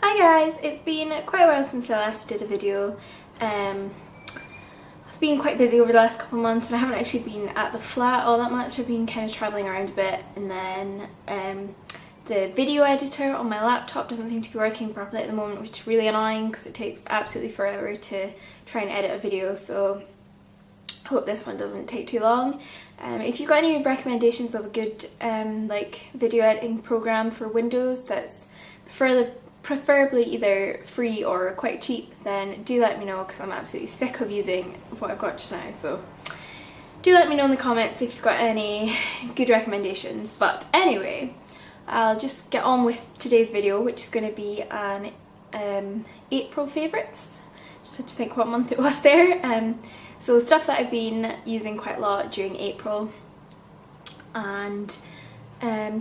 Hi guys, it's been quite a while since I last did a video. I've been quite busy over the last couple of months and I haven't actually been at the flat all that much. I've been kind of travelling around a bit, and then the video editor on my laptop doesn't seem to be working properly at the moment, which is really annoying because it takes absolutely forever to try and edit a video, so I hope this one doesn't take too long. If you've got any recommendations of a good like video editing program for Windows that's preferably either free or quite cheap, then do let me know because I'm absolutely sick of using what I've got just now. So do let me know in the comments if you've got any good recommendations. But anyway, I'll just get on with today's video, which is going to be an April favourites. Just had to think what month it was there. So stuff that I've been using quite a lot during April, and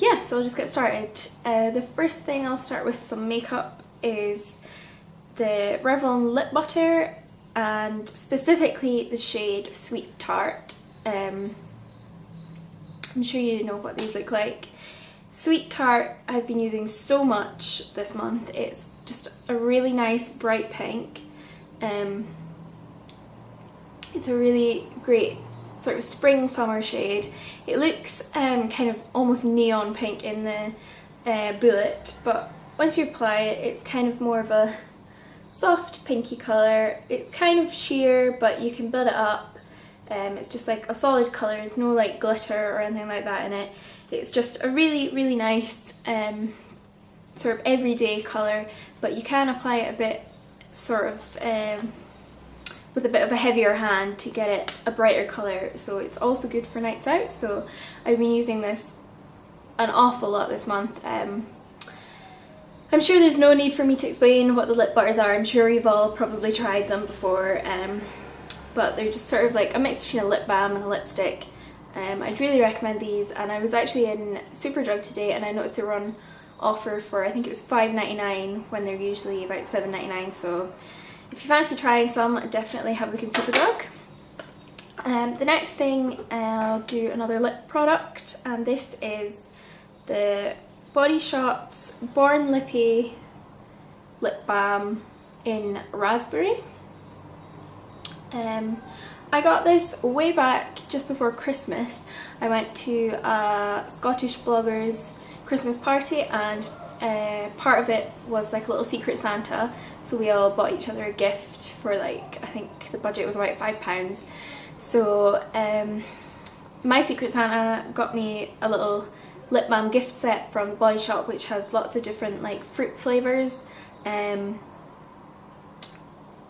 yeah, so I'll just get started. The first thing I'll start with some makeup is the Revlon lip butter, and specifically the shade Sweet Tart. I'm sure you know what these look like. Sweet Tart I've been using so much this month. It's just a really nice bright pink. It's a really great sort of spring summer shade. It looks kind of almost neon pink in the bullet, but once you apply it, it's kind of more of a soft pinky colour. It's kind of sheer, but you can build it up. It's just like a solid colour. There's no like glitter or anything like that in it. It's just a really nice sort of everyday colour, but you can apply it a bit sort of with a bit of a heavier hand to get it a brighter colour, so it's also good for nights out. So I've been using this an awful lot this month. I'm sure there's no need for me to explain what the lip butters are. I'm sure you've all probably tried them before, but they're just sort of like a mix between a lip balm and a lipstick. I'd really recommend these, and I was actually in Superdrug today and I noticed they were on offer for, I think it was $5.99 when they're usually about $7.99, so if you fancy trying some, definitely have a look in Superdrug. The next thing, I'll do another lip product, and this is the Body Shop's Born Lippy Lip Balm in Raspberry. I got this way back just before Christmas. I went to a Scottish blogger's Christmas party, and part of it was like a little secret Santa, so we all bought each other a gift for like, I think the budget was about £5. So my secret Santa got me a little lip balm gift set from the Body Shop, which has lots of different like fruit flavours. I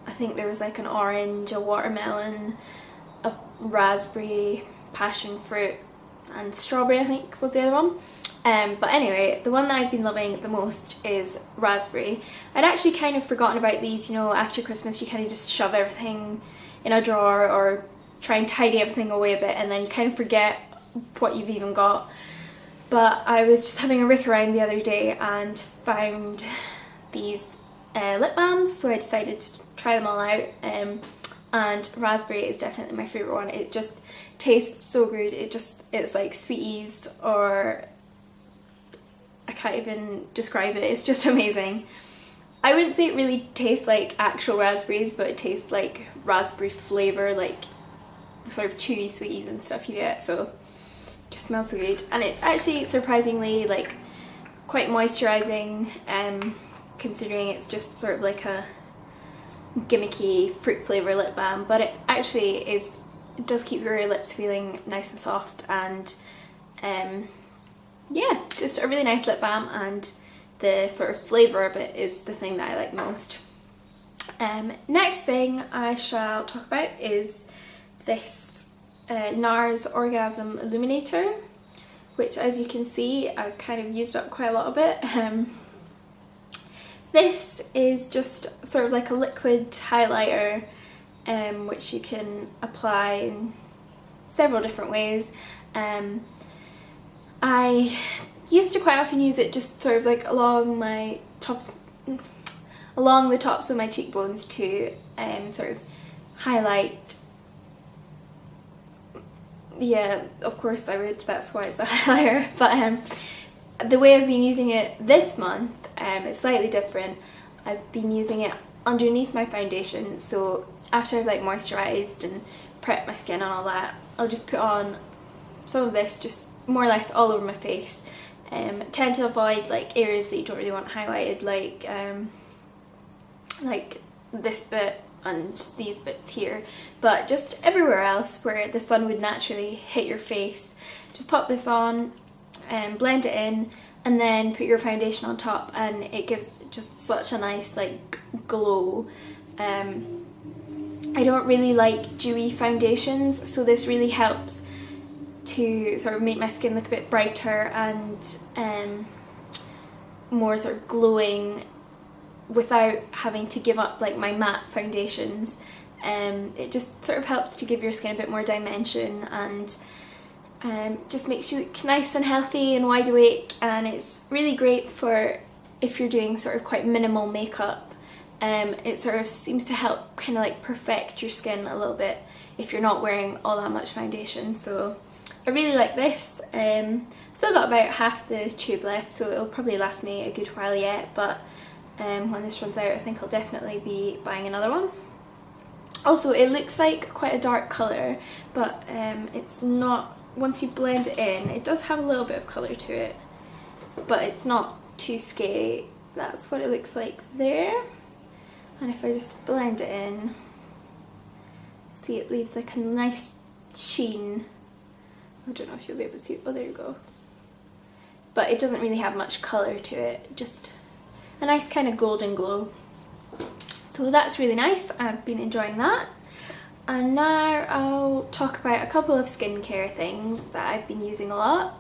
think there was like an orange, a watermelon, a raspberry, passion fruit and strawberry I think was the other one. But anyway, the one that I've been loving the most is raspberry. I'd actually kind of forgotten about these. You know, after Christmas you kind of just shove everything in a drawer or try and tidy everything away a bit, and then you kind of forget what you've even got. But I was just having a rick around the other day and found these lip balms, so I decided to try them all out, and raspberry is definitely my favourite one. It just tastes so good. It's like Sweeties, or I can't even describe it. It's just amazing. I wouldn't say it really tastes like actual raspberries, but it tastes like raspberry flavour, like the sort of chewy Sweeties and stuff you get, so it just smells so good. And it's actually surprisingly like quite moisturising, considering it's just sort of like a gimmicky fruit flavour lip balm, but it actually is, it does keep your lips feeling nice and soft, and yeah, just a really nice lip balm, and the sort of flavour of it is the thing that I like most. Next thing I shall talk about is this NARS Orgasm Illuminator, which, as you can see, I've kind of used up quite a lot of it. This is just sort of like a liquid highlighter, which you can apply in several different ways. I used to quite often use it just sort of like along the tops of my cheekbones to sort of highlight. Yeah, of course I would, that's why it's a highlighter, but the way I've been using it this month It's slightly different. I've been using it underneath my foundation, so after I've like moisturised and prepped my skin and all that, I'll just put on some of this just more or less all over my face. Tend to avoid like areas that you don't really want highlighted, like this bit and these bits here, but just everywhere else where the sun would naturally hit your face. Just pop this on and blend it in, and then put your foundation on top, and it gives just such a nice like glow. I don't really like dewy foundations, so this really helps to sort of make my skin look a bit brighter and more sort of glowing without having to give up like my matte foundations. It just sort of helps to give your skin a bit more dimension, and just makes you look nice and healthy and wide awake, and it's really great for if you're doing sort of quite minimal makeup. It sort of seems to help kind of like perfect your skin a little bit if you're not wearing all that much foundation. So I really like this. Still got about half the tube left, so it'll probably last me a good while yet, but when this runs out I think I'll definitely be buying another one. Also, it looks like quite a dark colour, but it's not. Once you blend it in, it does have a little bit of colour to it, but it's not too scary. That's what it looks like there. And if I just blend it in, see, it leaves like a nice sheen. I don't know if you'll be able to see it. Oh, there you go. But it doesn't really have much colour to it, just a nice kind of golden glow. So that's really nice. I've been enjoying that. And now I'll talk about a couple of skincare things that I've been using a lot.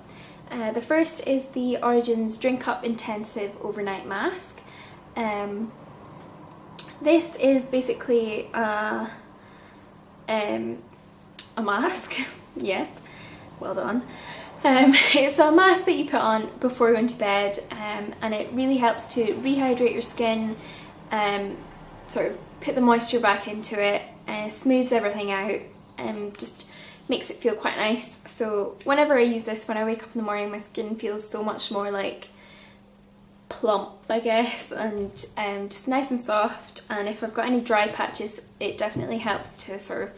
The first is the Origins Drink Up Intensive Overnight Mask. This is basically a mask. Yes, well done. It's a mask that you put on before going to bed, and it really helps to rehydrate your skin, sort of put the moisture back into it, smooths everything out, and just makes it feel quite nice. So whenever I use this, when I wake up in the morning, my skin feels so much more like plump, I guess, and just nice and soft. And if I've got any dry patches, it definitely helps to sort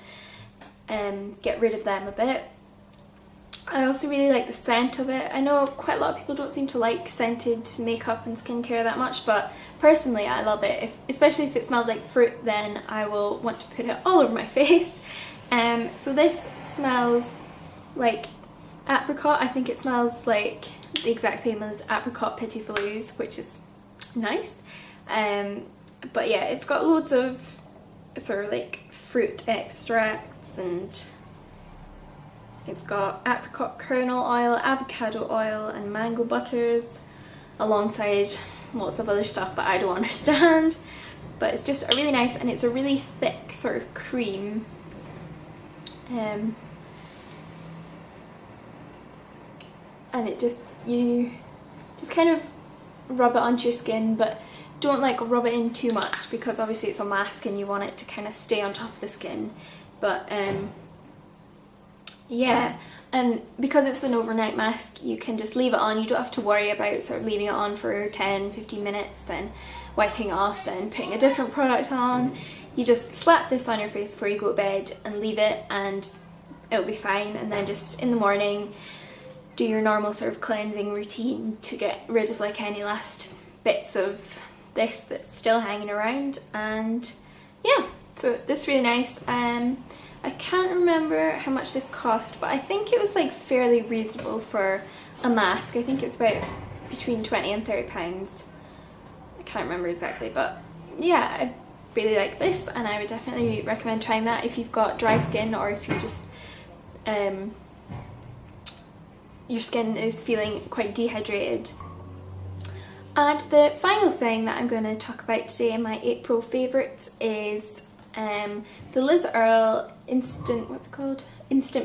of get rid of them a bit. I also really like the scent of it. I know quite a lot of people don't seem to like scented makeup and skincare that much, but personally I love it. Especially if it smells like fruit, then I will want to put it all over my face. So this smells like apricot. I think it smells like the exact same as apricot Petit Fleus, which is nice. But yeah, it's got loads of sort of like fruit extracts, and it's got apricot kernel oil, avocado oil and mango butters, alongside lots of other stuff that I don't understand. But it's just a really nice, and it's a really thick sort of cream. And it just, you just kind of rub it onto your skin, but don't like rub it in too much, because obviously it's a mask and you want it to kind of stay on top of the skin. But yeah, and because it's an overnight mask, you can just leave it on. You don't have to worry about sort of leaving it on for 10-15 minutes, then wiping it off, then putting a different product on. You just slap this on your face before you go to bed and leave it, and it'll be fine. And then just in the morning, do your normal sort of cleansing routine to get rid of like any last bits of this that's still hanging around. And yeah, so this is really nice. I can't remember how much this cost, but I think it was like fairly reasonable for a mask. I think it's about between £20 and £30. I can't remember exactly, but yeah, I really like this, and I would definitely recommend trying that if you've got dry skin, or if you just your skin is feeling quite dehydrated. And the final thing that I'm going to talk about today in my April favourites is the Liz Earle Instant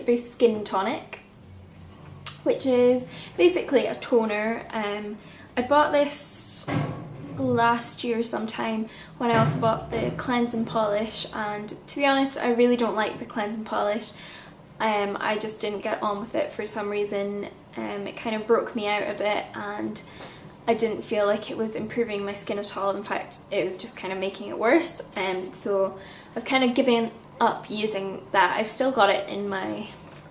Boost Skin Tonic, which is basically a toner. I bought this last year sometime when I also bought the Cleanse and Polish, and to be honest, I really don't like the Cleanse and Polish. I just didn't get on with it for some reason. It kind of broke me out a bit, and I didn't feel like it was improving my skin at all. In fact, it was just kind of making it worse. So I've kind of given up using that. I've still got it in my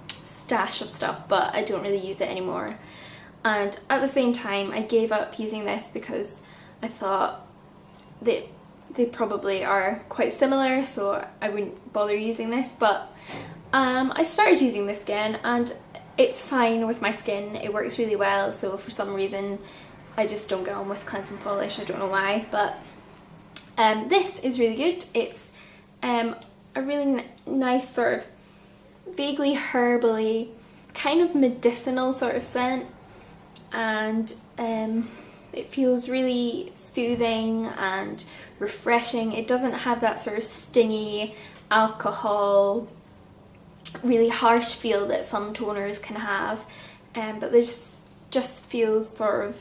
stash of stuff, but I don't really use it anymore. And at the same time, I gave up using this because I thought that they probably are quite similar, so I wouldn't bother using this. But I started using this again, and it's fine with my skin. It works really well, so for some reason I just don't get on with cleansing polish. I don't know why, but this is really good. It's a really nice sort of vaguely herbally, kind of medicinal sort of scent, and it feels really soothing and refreshing. It doesn't have that sort of stingy alcohol, really harsh feel that some toners can have, but this just feels sort of,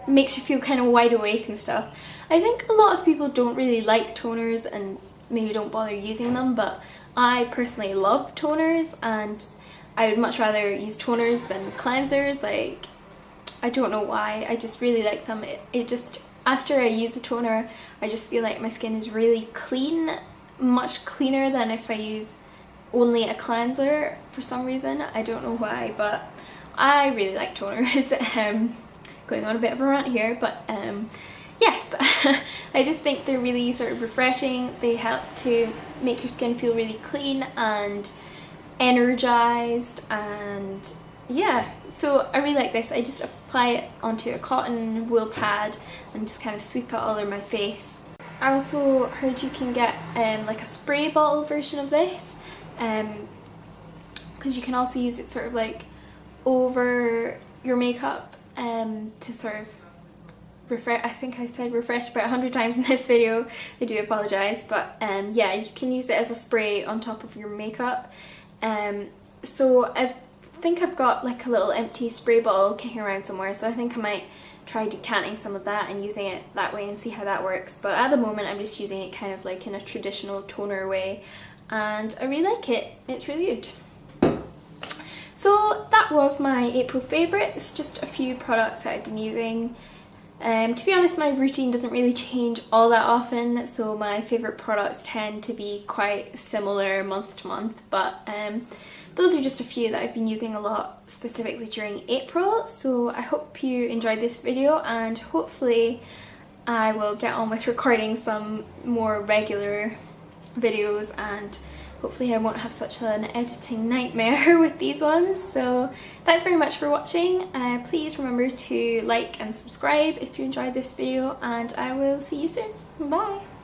makes you feel kind of wide awake and stuff. I think a lot of people don't really like toners and maybe don't bother using them, but I personally love toners, and I would much rather use toners than cleansers. Like, I don't know why, I just really like them. It just, after I use a toner, I just feel like my skin is really clean, much cleaner than if I use only a cleanser for some reason. I don't know why, but I really like toners. Going on a bit of a rant here, but yes, I just think they're really sort of refreshing. They help to make your skin feel really clean and energized, and yeah, so I really like this. I just apply it onto a cotton wool pad and just kind of sweep it all over my face. I also heard you can get like a spray bottle version of this, because you can also use it sort of like over your makeup to sort of refresh. I think I said refresh about 100 times in this video, I do apologise, but yeah, you can use it as a spray on top of your makeup. So I think I've got like a little empty spray bottle kicking around somewhere, so I think I might try decanting some of that and using it that way and see how that works. But at the moment I'm just using it kind of like in a traditional toner way, and I really like it. It's really good. So that was my April favourites, just a few products that I've been using. To be honest, my routine doesn't really change all that often, so my favourite products tend to be quite similar month to month, but those are just a few that I've been using a lot specifically during April. So I hope you enjoyed this video, and hopefully I will get on with recording some more regular videos, and hopefully I won't have such an editing nightmare with these ones. So thanks very much for watching. Please remember to like and subscribe if you enjoyed this video, and I will see you soon. Bye!